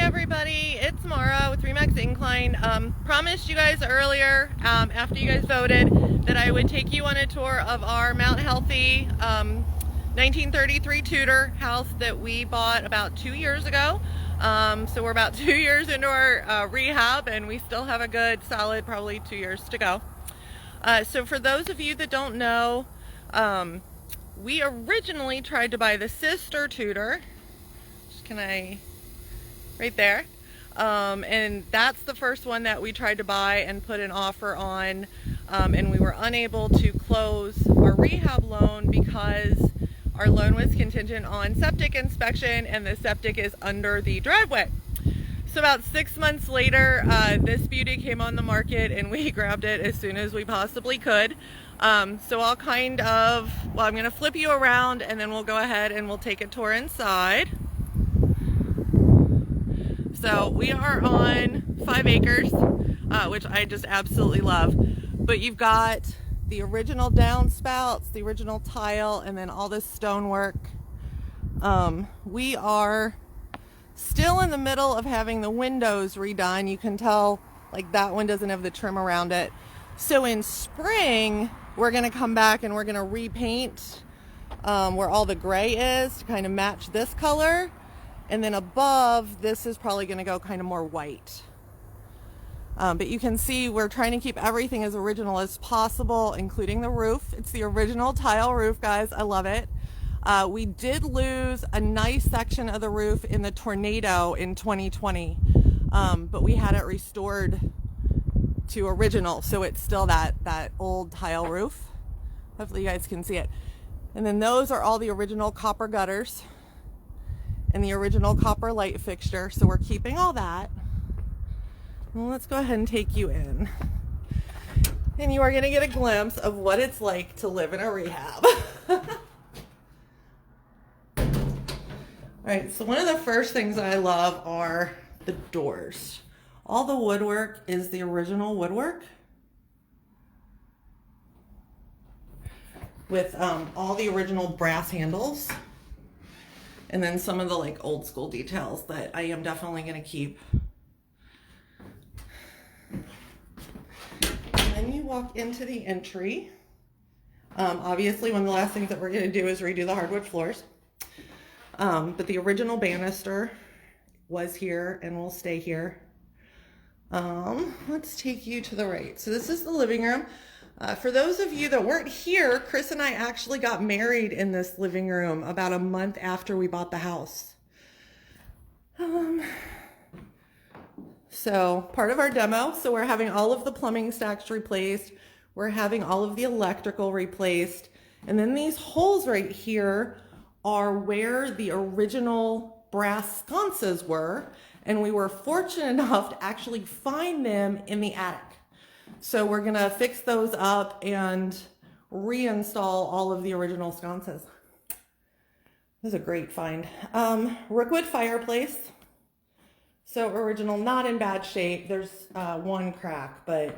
everybody, it's Mara with Remax Incline. Promised you guys earlier, after you guys voted, that I would take you on a tour of our Mount Healthy 1933 Tudor house that we bought about 2 years ago. So we're about 2 years into our rehab, and we still have a good solid probably 2 years to go. So for those of you that don't know, we originally tried to buy the sister Tudor. Right there. And that's the first one that we tried to buy and put an offer on, and we were unable to close our rehab loan because our loan was contingent on septic inspection, and the septic is under the driveway. So about 6 months later, this beauty came on the market, and we grabbed it as soon as we possibly could. So I'm going to flip you around, and then we'll go ahead and we'll take a tour inside. So we are on 5 acres, which I just absolutely love. But you've got the original downspouts, the original tile, and then all this stonework. We are still in the middle of having the windows redone. You can tell, like, that one doesn't have the trim around it. So in spring, we're gonna come back and we're gonna repaint where all the gray is to kind of match this color. And then above, this is probably going to go kind of more white. But you can see we're trying to keep everything as original as possible, including the roof. It's the original tile roof, guys. I love it. We did lose a nice section of the roof in the tornado in 2020, but we had it restored to original, so it's still that old tile roof. Hopefully you guys can see it. And then those are all the original copper gutters and the original copper light fixture, so we're keeping all that. Well, let's go ahead and take you in, and you are going to get a glimpse of what it's like to live in a rehab. All right, so one of the first things I love are the doors. All the woodwork is the original woodwork with all the original brass handles. And then some of the like old school details that I am definitely going to keep. And then you walk into the entry. Obviously, one of the last things that we're going to do is redo the hardwood floors. But the original banister was here and will stay here. Let's take you to the right. So this is the living room. For those of you that weren't here, Chris and I actually got married in this living room about a month after we bought the house. So part of our demo, so we're having all of the plumbing stacks replaced. We're having all of the electrical replaced. And then these holes right here are where the original brass sconces were. And we were fortunate enough to actually find them in the attic. So we're gonna fix those up and reinstall all of the original sconces. This is a great find. Rookwood fireplace. So original, not in bad shape. There's one crack, but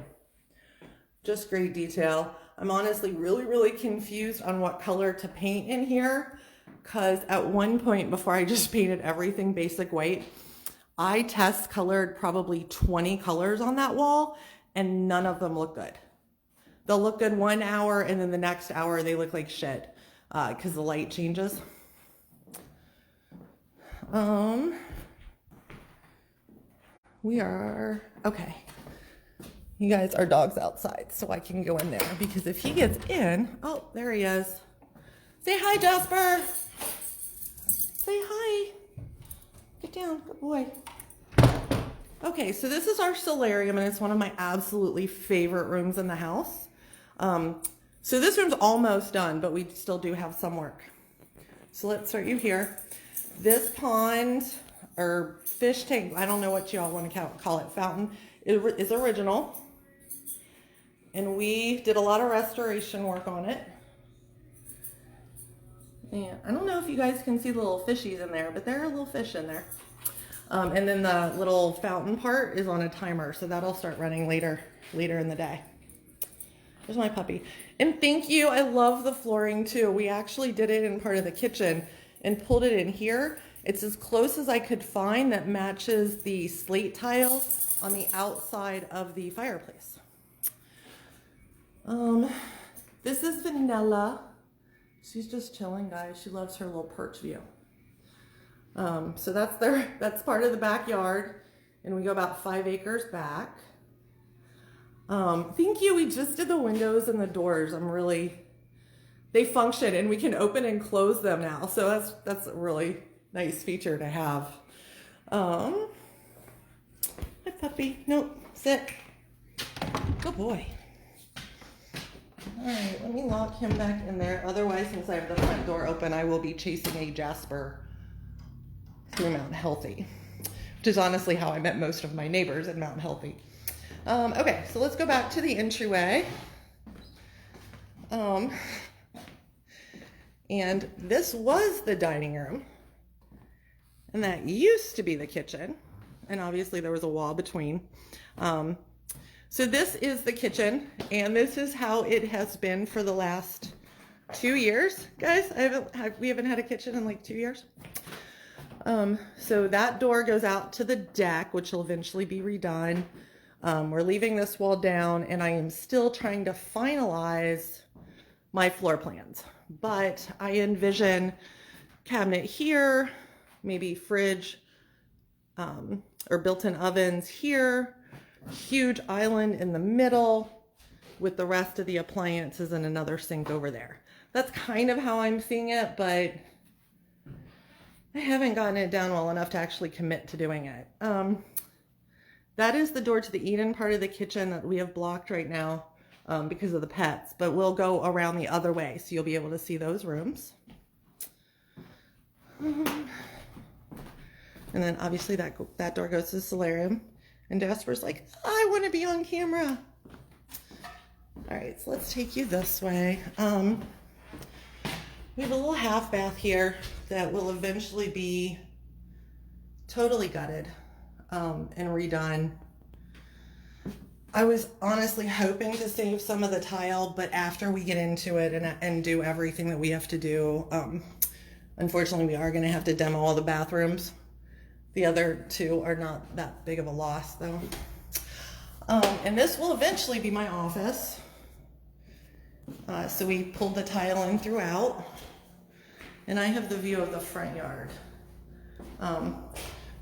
just great detail. I'm honestly really confused on what color to paint in here, because at one point before I just painted everything basic white, I test colored probably 20 colors on that wall, and none of them look good. They'll look good 1 hour, and then the next hour they look like shit because the light changes. We are okay. You guys, our dog's outside, so I can go in there, because if he gets in, oh, there he is. Say hi, Jasper. Say hi. Get down, good boy. Okay, so this is our solarium, and it's one of my absolutely favorite rooms in the house. So this room's almost done, but we still do have some work. So let's start you here. This pond, or fish tank, I don't know what y'all want to call it, fountain, is original. And we did a lot of restoration work on it. And I don't know if you guys can see the little fishies in there, but there are little fish in there. And then the little fountain part is on a timer, so that'll start running later in the day. There's my puppy. And thank you, I love the flooring too. We actually did it in part of the kitchen and pulled it in here, It's as close as I could find that matches the slate tile on the outside of the fireplace. This is Vanilla. She's just chilling, guys. She loves her little perch view. So that's part of the backyard, and we go about 5 acres back. Thank you. We just did the windows and the doors. They function, and we can open and close them now. So that's a really nice feature to have. Hi, puppy. Nope, sit. Good boy. All right, let me lock him back in there. Otherwise, since I have the front door open, I will be chasing a Jasper through Mount Healthy, which is honestly how I met most of my neighbors in Mount Healthy. Okay, so let's go back to the entryway. And this was the dining room, and that used to be the kitchen, and obviously there was a wall between. So this is the kitchen, and this is how it has been for the last 2 years, guys. We haven't had a kitchen in like 2 years. So that door goes out to the deck, which will eventually be redone. We're leaving this wall down, and I am still trying to finalize my floor plans, but I envision cabinet here, maybe fridge, or built-in ovens here, huge island in the middle with the rest of the appliances and another sink over there. That's kind of how I'm seeing it, but I haven't gotten it down well enough to actually commit to doing it. That is the door to the Eden part of the kitchen that we have blocked right now because of the pets, but we'll go around the other way, so you'll be able to see those rooms. And then obviously that door goes to the solarium, and Jasper's like, I want to be on camera. All right, so let's take you this way. We have a little half bath here that will eventually be totally gutted and redone. I was honestly hoping to save some of the tile, but after we get into it and do everything that we have to do, unfortunately we are going to have to demo all the bathrooms. The other two are not that big of a loss though. And this will eventually be my office. So we pulled the tile in throughout, and I have the view of the front yard.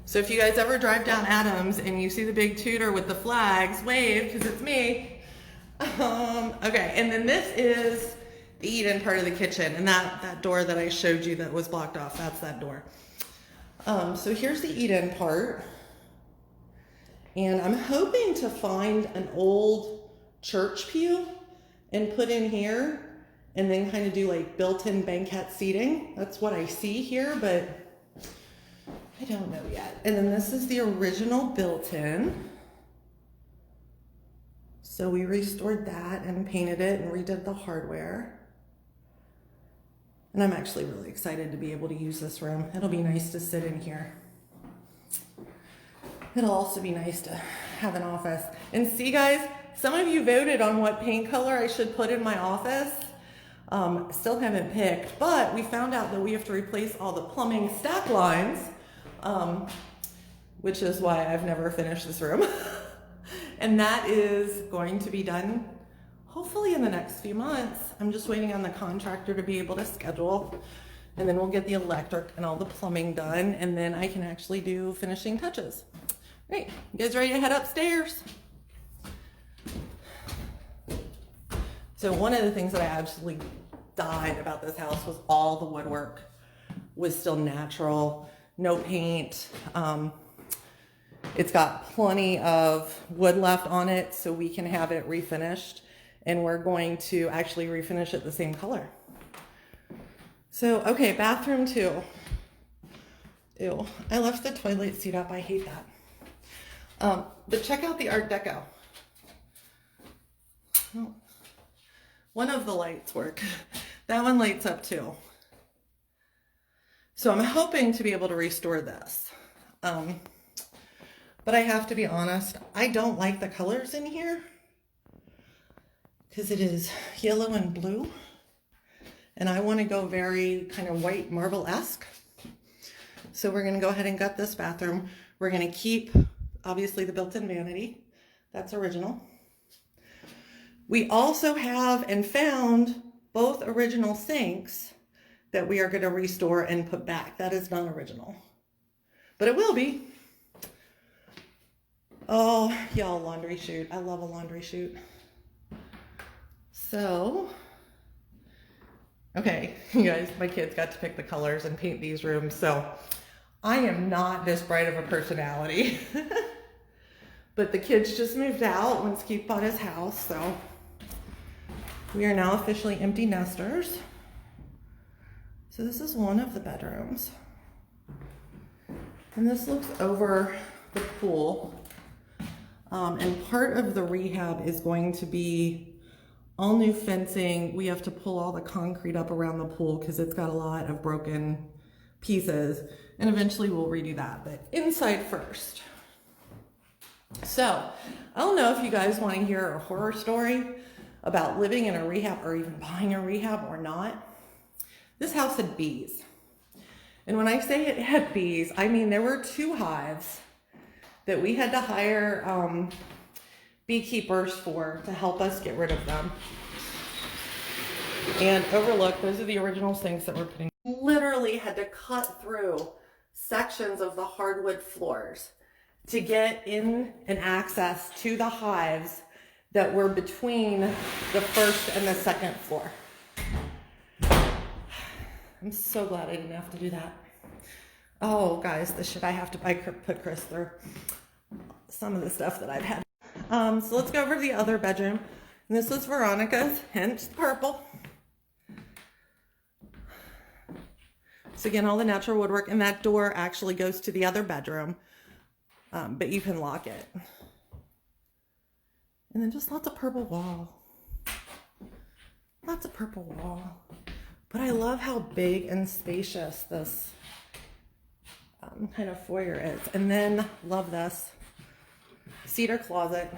So if you guys ever drive down Adams and you see the big Tudor with the flags, wave, because it's me. Okay, and then this is the Eden part of the kitchen, and that door that I showed you that was blocked off, that's that door. So here's the Eden part, and I'm hoping to find an old church pew and put in here, and then kind of do like built-in banquette seating. That's what I see here, but I don't know yet. And then this is the original built-in. So we restored that and painted it and redid the hardware. And I'm actually really excited to be able to use this room. It'll be nice to sit in here. It'll also be nice to have an office. And see, guys, some of you voted on what paint color I should put in my office. Still haven't picked, but we found out that we have to replace all the plumbing stack lines, which is why I've never finished this room. And that is going to be done hopefully in the next few months. I'm just waiting on the contractor to be able to schedule, and then we'll get the electric and all the plumbing done, and then I can actually do finishing touches. Great, you guys ready to head upstairs? So one of the things that I absolutely died about this house was all the woodwork was still natural, no paint. It's got plenty of wood left on it, so we can have it refinished, and we're going to actually refinish it the same color. So, okay, bathroom 2. Ew, I left the toilet seat up. I hate that. But check out the Art Deco. Oh, one of the lights work. That one lights up too. So I'm hoping to be able to restore this. But I have to be honest, I don't like the colors in here because it is yellow and blue, and I want to go very kind of white marble-esque. So we're gonna go ahead and gut this bathroom. We're gonna keep, obviously, the built-in vanity. That's original. We also have and found both original sinks that we are gonna restore and put back. That is not original, but it will be. Oh, y'all, laundry chute. I love a laundry chute. So, okay, you guys, my kids got to pick the colors and paint these rooms, so I am not this bright of a personality. But the kids just moved out once Keith bought his house, so we are now officially empty nesters. So this is one of the bedrooms. And this looks over the pool. And part of the rehab is going to be all new fencing. We have to pull all the concrete up around the pool because it's got a lot of broken pieces. And eventually we'll redo that, but inside first. So, I don't know if you guys want to hear a horror story about living in a rehab or even buying a rehab or not. This house had bees. And when I say it had bees, I mean there were 2 hives that we had to hire beekeepers for to help us get rid of them. And overlook, those are the original sinks that we're putting. Literally had to cut through sections of the hardwood floors to get in and access to the hives that were between the first and the second floor. I'm so glad I didn't have to do that. Oh, guys, the shit I have to put Chris through. Some of the stuff that I've had. So let's go over to the other bedroom. And this was Veronica's, hence purple. So again, all the natural woodwork, and that door actually goes to the other bedroom. But you can lock it. And then just lots of purple wall. Lots of purple wall. But I love how big and spacious this kind of foyer is. And then, love this, cedar closet.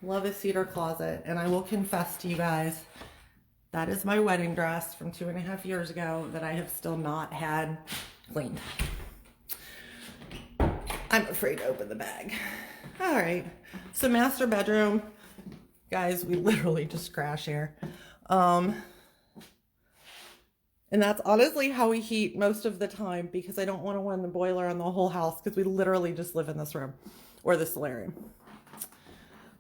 Love a cedar closet. And I will confess to you guys, that is my wedding dress from 2.5 years ago that I have still not had cleaned. I'm afraid to open the bag. All right, so master bedroom. Guys, we literally just crash here. And that's honestly how we heat most of the time because I don't want to run the boiler on the whole house because we literally just live in this room or the solarium.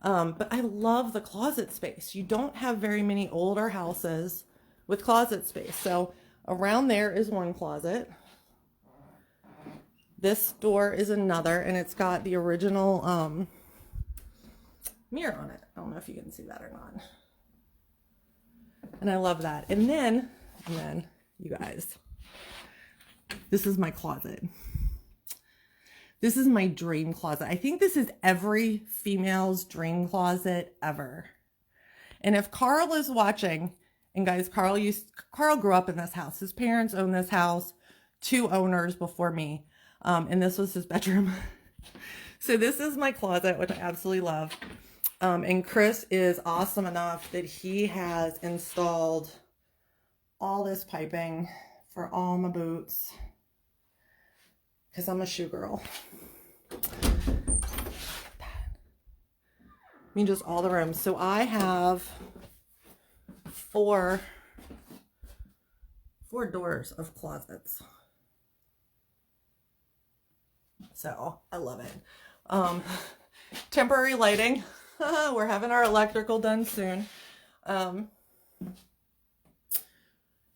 But I love the closet space. You don't have very many older houses with closet space. So around there is one closet. This door is another, and it's got the original mirror on it. I don't know if you can see that or not. And I love that. And then, you guys, this is my closet. This is my dream closet. I think this is every female's dream closet ever. And if Carl is watching, and guys, Carl grew up in this house. His parents owned this house, 2 owners before me. And this was his bedroom. So this is my closet, which I absolutely love. And Chris is awesome enough that he has installed all this piping for all my boots because I'm a shoe girl. I mean, just all the rooms. So I have four doors of closets. So I love it. Temporary lighting. We're having our electrical done soon. And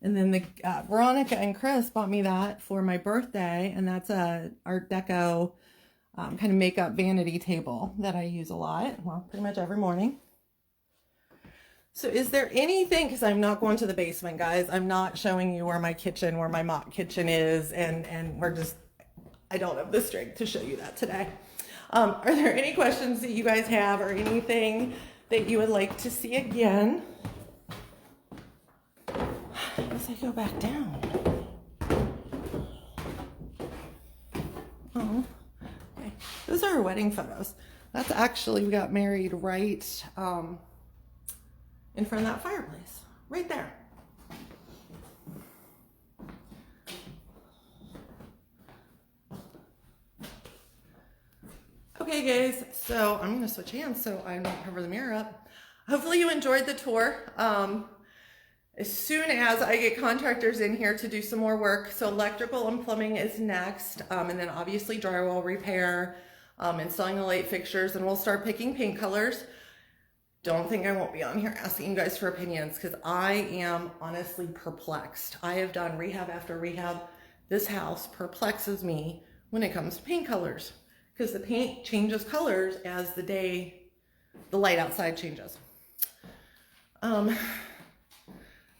then the Veronica and Chris bought me that for my birthday, and that's a Art Deco kind of makeup vanity table that I use a lot. Well, pretty much every morning. So is there anything, because I'm not going to the basement, guys. I'm not showing you where my mock kitchen is, and we're just, I don't have the strength to show you that today. Are there any questions that you guys have or anything that you would like to see again? As I go back down. Oh, okay. Those are our wedding photos. That's actually, we got married right in front of that fireplace, right there. Okay guys, so I'm gonna switch hands so I don't cover the mirror up. Hopefully you enjoyed the tour. As soon as I get contractors in here to do some more work, so electrical and plumbing is next, and then obviously drywall repair, installing the light fixtures, and we'll start picking paint colors. Don't think I won't be on here asking you guys for opinions because I am honestly perplexed. I have done rehab after rehab. This house perplexes me when it comes to paint colors because the paint changes colors as the light outside changes.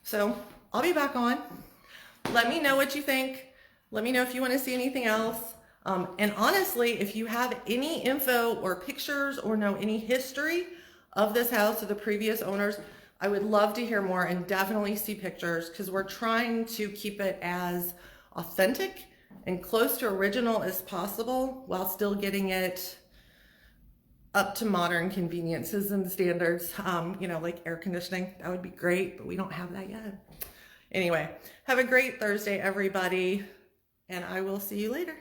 So I'll be back on. Let me know what you think. Let me know if you want to see anything else. And honestly, if you have any info or pictures or know any history of this house or the previous owners, I would love to hear more and definitely see pictures because we're trying to keep it as authentic and close to original as possible while still getting it up to modern conveniences and standards, you know, like air conditioning. That would be great, but we don't have that yet. Anyway, have a great Thursday, everybody, and I will see you later.